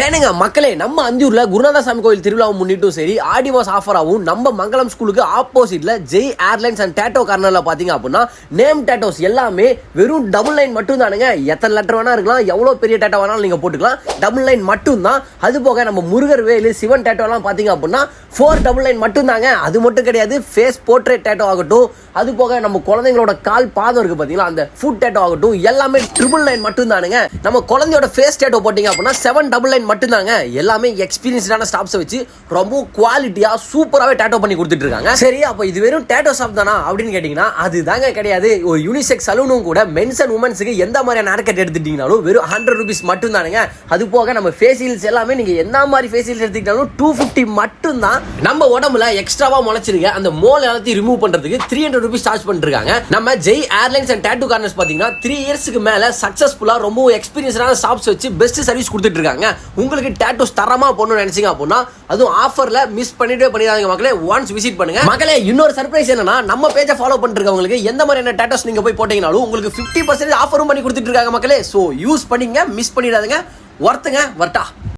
ஏனுங்க மக்களே, நம்ம அந்தியூர்ல குருநாதசாமி கோயில் திருவிழாவை முன்னிட்டும் சரி, ஆடி மாஸ் ஆஃபராகவும் நம்ம மங்களம் ஸ்கூலுக்கு ஆப்போசிட்ல ஜெய் ஏர்லைன்ஸ் அண்ட் டேட்டோ கார்னர்ல பாத்தீங்க அப்படின்னா நேம் டேட்டோஸ் எல்லாமே வெறும் டபுள் லைன் மட்டும் தானுங்க. எத்தனை லெட்டர் வேணா இருக்கலாம், எவ்வளவு பெரிய டேட்டோ வேணாலும் நீங்க போட்டுக்கலாம். டபுள் லைன் மட்டும் தான். அது போக நம்ம முருகர் வேலு சிவன் டேட்டோ எல்லாம் பாத்தீங்க அப்படின்னா 4 டபுள் லைன் மட்டும் தாங்க. அது மட்டும் கிடையாது, ஃபேஸ் போர்ட்ரேட் டேட்டோ ஆகட்டும், அது போக நம்ம குழந்தைங்களோட கால் பாதம் இருக்கு பாத்தீங்களா, அந்த ஃபுட் டேட்டோ ஆகட்டும், எல்லாமே ட்ரிபிள் லைன் மட்டும் தானுங்க. நம்ம குழந்தையோட ஃபேஸ் டேட்டோ போட்டீங்க அப்படின்னா 7 டபுள் லைன் மட்டும் தாங்க. எல்லாமே எக்ஸ்பீரியன்ஸ்டான ஸ்டாஃப்ஸ் வச்சு ரொம்ப குவாலிட்டியா சூப்பராவே டேட்டோ பண்ணி கொடுத்துட்டு இருக்காங்க. சரி, அப்ப இது வெறும் டேட்டோ ஷாப் தானா அப்படின்னு கேட்டீங்கன்னா அது தாங்க கிடையாது. ஒரு யூனிசெக்ஸ் சலூனும் கூட மென்ஸ் அண்ட் உமன்ஸ்க்கு எந்த மாதிரியான ஹேர் கட் எடுத்துட்டீங்கனாலும் வெறும் 100 rupees மட்டும் தானுங்க. அது போக நம்ம ஃபேஷியல்ஸ் எல்லாமே நீங்க எந்த மாதிரி ஃபேஷியல்ஸ் எடுத்துக்கிட்டாலும் 250 மட்டும் தான். நம்ம உடம்புல எக்ஸ்ட்ராவா முளைச்சிருக்க அந்த மோல் எல்லாத்தையும் ரிமூவ் பண்றதுக்கு 300 rupees சார்ஜ் பண்ணிருக்காங்க. நம்ம Jai airlines and tattoo corners பாத்தீங்கன்னா 3 இயர்ஸ்க்கு மேல சக்சஸ்ஃபுல்லா ரொம்ப எக்ஸ்பீரியன்ஸ்டான ஸ்டாஃப்ஸ் வச்சு பெஸ்ட் சர்வீஸ் கொடுத்துட்டு இருக்காங்க. உங்களுக்கு டேட்டூஸ் தரமா போடணும்னு நினைச்சீங்க அப்படின்னா அதுவும் ஆஃபர்ல மிஸ் பண்ணிடாதீங்க மக்களே. ஒன்ஸ் விசிட் பண்ணுங்க மக்களே. இன்னொரு சர்ப்ரைஸ் என்னன்னா, நம்ம பேஜை ஃபாலோ பண்ணிட்டு இருக்கவங்களுக்கு எந்த மாதிரியான டேட்டூஸ் நீங்க போய் போட்டீங்கனாலும் உங்களுக்கு 50% ஆஃபரும் பண்ணி கொடுத்துட்டு இருக்காங்க மக்களே. சோ யூஸ் பண்ணீங்க, மிஸ் பண்ணிடாதீங்க. ஒர்த்துங்க, வர்ட்டா.